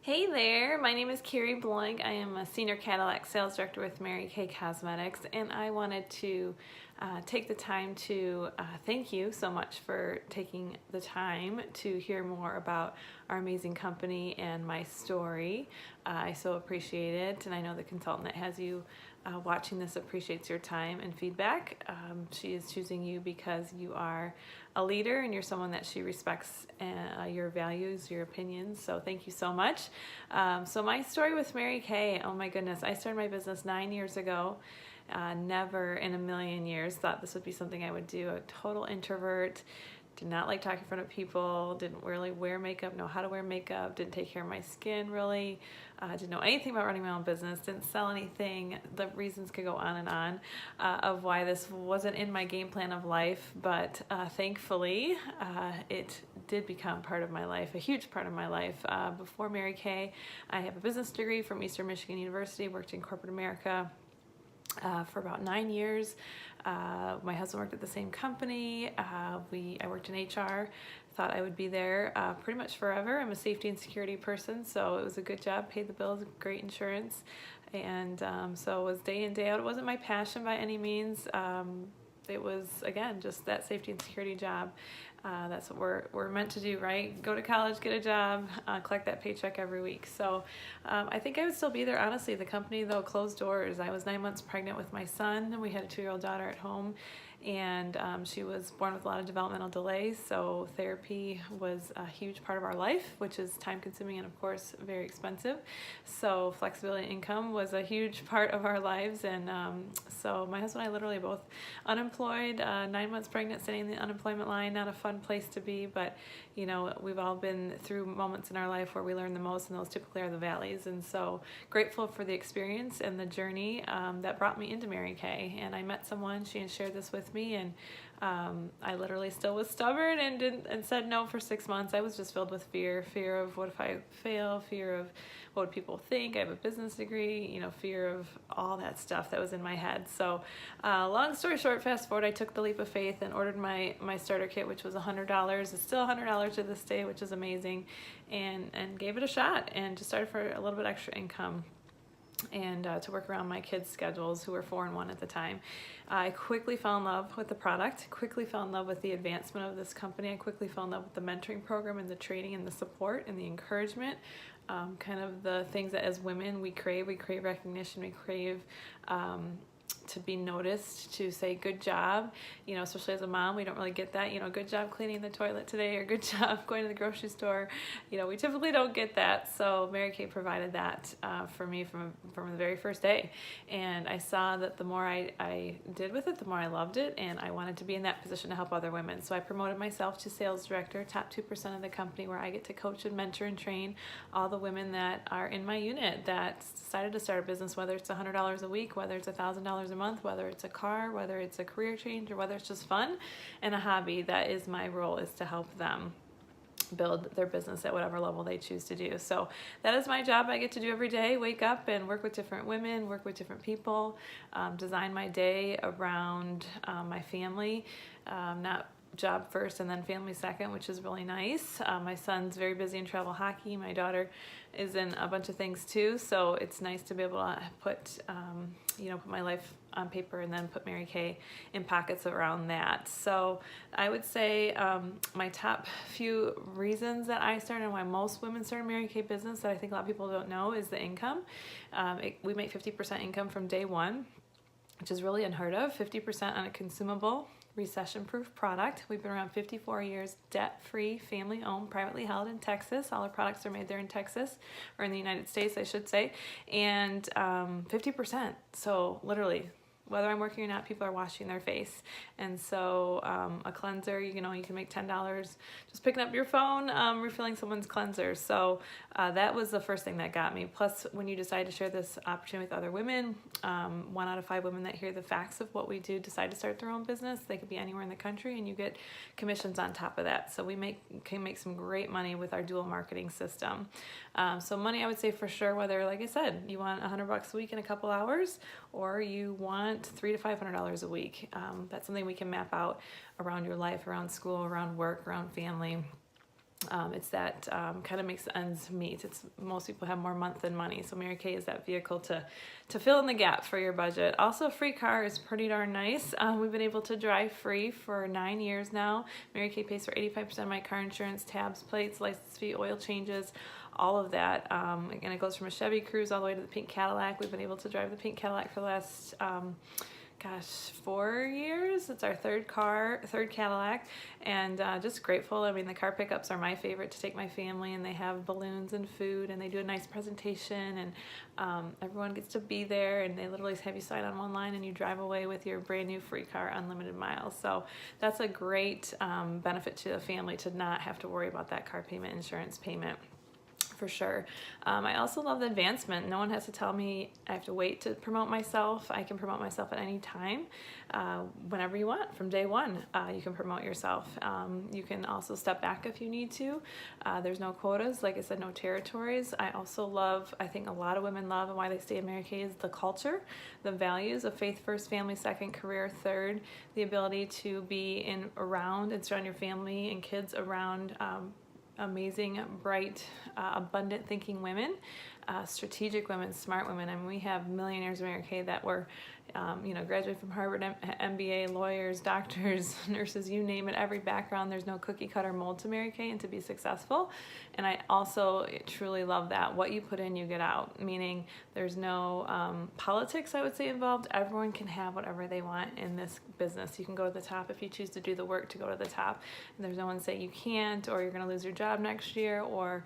Hey there, my name is Carrie Blank. I am a Senior Cadillac Sales Director with Mary Kay Cosmetics, and I wanted to take the time to thank you so much for taking the time to hear more about our amazing company and my story. I so appreciate it, and I know the consultant that has you watching this appreciates your time and feedback. She is choosing you because you are a leader and you're someone that she respects your values, your opinions. So thank you so much. So my story with Mary Kay, oh my goodness, I started my business 9 years ago. Never in a million years thought this would be something I would do. A total introvert, did not like talking in front of people, didn't really wear makeup, know how to wear makeup, didn't take care of my skin really, didn't know anything about running my own business, didn't sell anything. The reasons could go on and on of why this wasn't in my game plan of life, but thankfully it did become part of my life, a huge part of my life. Before Mary Kay, I have a business degree from Eastern Michigan University, worked in corporate America for about 9 years. My husband worked at the same company. I worked in HR. Thought I would be there pretty much forever. I'm a safety and security person, so it was a good job, paid the bills, great insurance, and so it was day in, day out. It wasn't my passion by any means. It was, again, just that safety and security job. That's what we're meant to do, right? Go to college, get a job, collect that paycheck every week. So I think I would still be there, honestly. The company, though, closed doors. I was 9 months pregnant with my son, and we had a 2-year-old daughter at home, and she was born with a lot of developmental delays, so therapy was a huge part of our life, which is time-consuming and, of course, very expensive. So flexibility and income was a huge part of our lives, and so my husband and I literally both unemployed, 9 months pregnant, sitting in the unemployment line. Not a fun place to be, but you know, we've all been through moments in our life where we learn the most, and those typically are the valleys. And so grateful for the experience and the journey that brought me into Mary Kay. And I met someone, she had shared this with me, and I literally still was stubborn and said no for 6 months. I was just filled with fear of what if I fail, fear of what would people think. I have a business degree, you know, fear of all that stuff that was in my head. So long story short, fast forward, I took the leap of faith and ordered my starter kit, which was $100. It's still $100 to this day, which is amazing, and gave it a shot and just started for a little bit extra income and to work around my kids' schedules, who were 4 and 1 at the time. I quickly fell in love with the product, quickly fell in love with the advancement of this company. I quickly fell in love with the mentoring program and the training and the support and the encouragement, kind of the things that as women we crave. We crave recognition, we crave to be noticed, to say good job, you know, especially as a mom, we don't really get that, you know, good job cleaning the toilet today, or good job going to the grocery store. You know, we typically don't get that. So Mary Kay provided that for me from the very first day. And I saw that the more I did with it, the more I loved it, and I wanted to be in that position to help other women. So I promoted myself to sales director, top 2% of the company, where I get to coach and mentor and train all the women that are in my unit that decided to start a business, whether it's $100 a week, whether it's $1,000 a month, whether it's a car, whether it's a career change, or whether it's just fun and a hobby. That is my role, is to help them build their business at whatever level they choose to do. So that is my job. I get to do every day, wake up and work with different women, work with different people, design my day around my family, not job first and then family second, which is really nice. My son's very busy in travel hockey. My daughter is in a bunch of things too, so it's nice to be able to put put my life on paper and then put Mary Kay in pockets around that. So I would say my top few reasons that I started, and why most women start a Mary Kay business that I think a lot of people don't know, is the income. We make 50% income from day one, which is really unheard of. 50% on a consumable, recession-proof product. We've been around 54 years, debt-free, family-owned, privately held in Texas. All our products are made there in Texas, or in the United States, I should say, and 50%. So literally, whether I'm working or not, people are washing their face. And so a cleanser, you know, you can make $10 just picking up your phone, refilling someone's cleanser. So that was the first thing that got me. Plus, when you decide to share this opportunity with other women, 1 out of 5 women that hear the facts of what we do decide to start their own business. They could be anywhere in the country, and you get commissions on top of that. So we can make some great money with our dual marketing system. So money, I would say for sure, whether, like I said, you want $100 a week in a couple hours, or you want $300 to $500 a week. That's something we can map out around your life, around school, around work, around family. It's that kind of makes the ends meet. Most people have more month than money, so Mary Kay is that vehicle to fill in the gap for your budget. Also, a free car is pretty darn nice. We've been able to drive free for 9 years now. Mary Kay pays for 85% of my car insurance, tabs, plates, license fee, oil changes, all of that. And it goes from a Chevy Cruze all the way to the pink Cadillac. We've been able to drive the pink Cadillac for the last 4 years. It's our third Cadillac, and just grateful. I mean, the car pickups are my favorite to take my family, and they have balloons and food, and they do a nice presentation, and everyone gets to be there, and they literally have you sign on one line and you drive away with your brand new free car, unlimited miles. So that's a great benefit to the family, to not have to worry about that car payment, insurance payment. For sure. I also love the advancement. No one has to tell me I have to wait to promote myself. I can promote myself at any time, whenever you want. From day one, you can promote yourself. You can also step back if you need to. There's no quotas. Like I said, no territories. I also love, I think a lot of women love, and why they stay at Mary Kay, is the culture, the values of faith first, family second, career third, the ability to be around and surround your family and kids around amazing, bright, abundant thinking women, strategic women, smart women. I mean, we have millionaires in Mary Kay that were, graduated from Harvard, MBA, lawyers, doctors, nurses, you name it, every background. There's no cookie cutter mold to Mary Kay and to be successful. And I also truly love that. What you put in, you get out, meaning there's no politics, I would say, involved. Everyone can have whatever they want in this business. You can go to the top if you choose to do the work to go to the top. And there's no one say you can't, or you're going to lose your job next year, or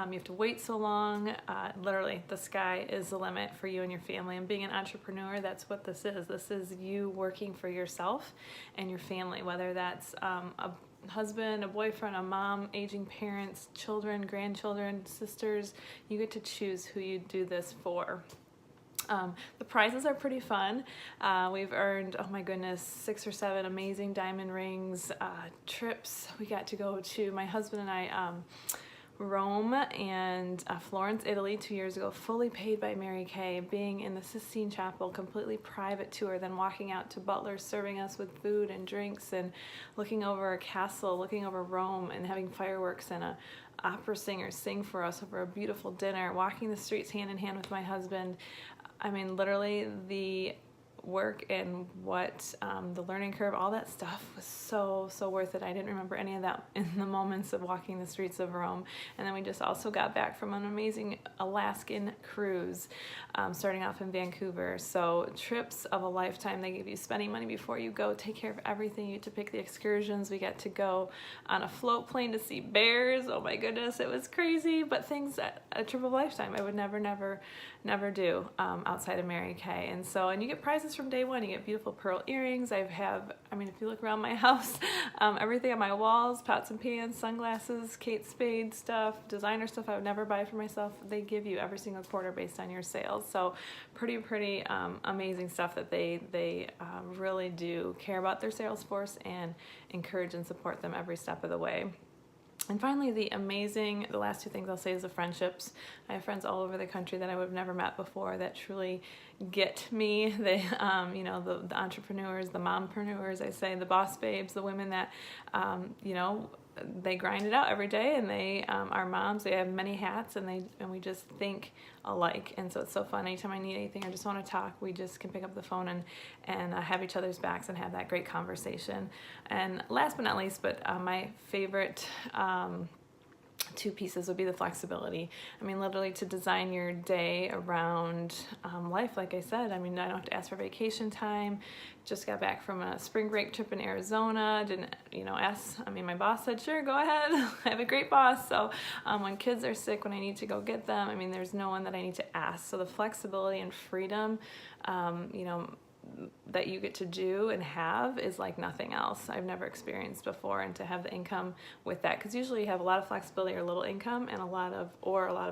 you have to wait so long. Literally, the sky is the limit for you and your family. And being an entrepreneur, that's what this is. This is you working for yourself and your family, whether that's a husband, a boyfriend, a mom, aging parents, children, grandchildren, sisters. You get to choose who you do this for. The prizes are pretty fun. We've earned, oh my goodness, 6 or 7 amazing diamond rings, trips. We got to go to, my husband and I, Rome and Florence, Italy 2 years ago, fully paid by Mary Kay, being in the Sistine Chapel, completely private tour, then walking out to butlers serving us with food and drinks, and looking over a castle, looking over Rome, and having fireworks, and a opera singer sing for us over a beautiful dinner, walking the streets hand in hand with my husband. I mean, literally, the work and what the learning curve, all that stuff was so worth it. I didn't remember any of that in the moments of walking the streets of Rome. And then we just also got back from an amazing Alaskan cruise, starting off in Vancouver. So trips of a lifetime. They give you spending money before you go, take care of everything. You get to pick the excursions. We got to go on a float plane to see bears. Oh my goodness, it was crazy, but things that a trip of a lifetime I would never do outside of Mary Kay. And you get prizes from day one. You get beautiful pearl earrings. If you look around my house, everything on my walls, pots and pans, sunglasses, Kate Spade stuff, designer stuff I would never buy for myself, they give you every single quarter based on your sales. So pretty amazing stuff that they really do care about their sales force and encourage and support them every step of the way. And finally, the last 2 things I'll say is the friendships. I have friends all over the country that I would have never met before that truly get me. They, the entrepreneurs, the mompreneurs, I say, the boss babes, the women that, they grind it out every day, and they are moms. They have many hats, and we just think alike. And so it's so fun. Anytime I need anything or just want to talk, we just can pick up the phone and have each other's backs and have that great conversation. And last but not least, my favorite 2 pieces would be the flexibility. I mean, literally to design your day around life, like I said. I mean, I don't have to ask for vacation time. Just got back from a spring break trip in Arizona. Didn't, ask. I mean, my boss said, sure, go ahead. I have a great boss. So when kids are sick, when I need to go get them, I mean, there's no one that I need to ask. So the flexibility and freedom, that you get to do and have is like nothing else I've never experienced before. And to have the income with that, because usually you have a lot of flexibility or little income, and a lot of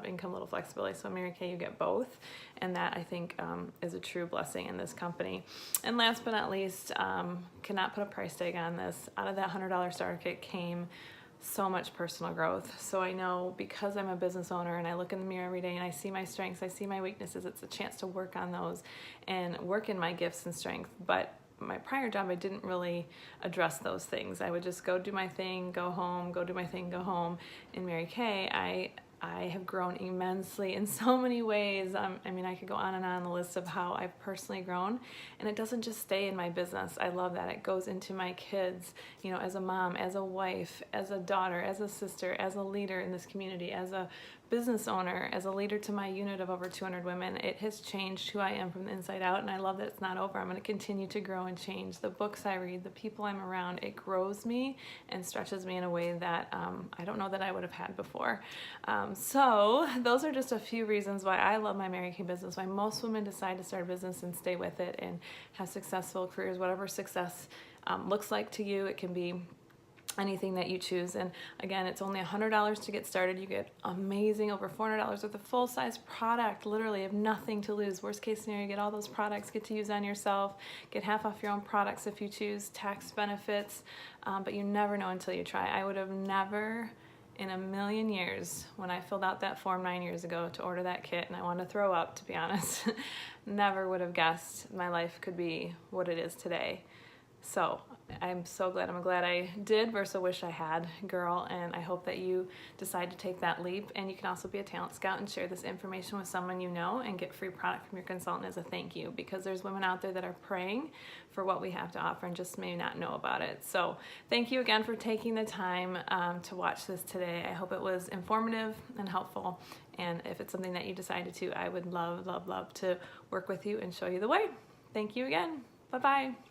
income, little flexibility. So Mary Kay, you get both, and that I think is a true blessing in this company. And last but not least, cannot put a price tag on this. Out of that $100 starter kit came so much personal growth. So I know, because I'm a business owner and I look in the mirror every day and I see my strengths, I see my weaknesses, it's a chance to work on those and work in my gifts and strength. But my prior job, I didn't really address those things. I would just go do my thing, go home, go do my thing, go home. In Mary Kay, I have grown immensely in so many ways. I mean, I could go on the list of how I've personally grown, and it doesn't just stay in my business. I love that. It goes into my kids, you know, as a mom, as a wife, as a daughter, as a sister, as a leader in this community, as a business owner, as a leader to my unit of over 200 women. It has changed who I am from the inside out, and I love that it's not over. I'm going to continue to grow and change. The books I read, the people I'm around, it grows me and stretches me in a way that I don't know that I would have had before. So those are just a few reasons why I love my Mary Kay business, why most women decide to start a business and stay with it and have successful careers, whatever success looks like to you. It can be anything that you choose. And again, it's only $100 to get started. You get amazing, over $400 worth of full-size product. Literally, you have nothing to lose. Worst case scenario, you get all those products, get to use on yourself, get half off your own products if you choose, tax benefits, but you never know until you try. I would have never in a million years, when I filled out that form 9 years ago to order that kit, and I wanted to throw up, to be honest, never would have guessed my life could be what it is today. So I'm so glad. I'm glad I did versus wish I had, girl, and I hope that you decide to take that leap. And you can also be a talent scout and share this information with someone you know and get free product from your consultant as a thank you, because there's women out there that are praying for what we have to offer and just may not know about it. So thank you again for taking the time to watch this today. I hope it was informative and helpful. And if it's something that you decided to, I would love, love, love to work with you and show you the way. Thank you again. Bye-bye.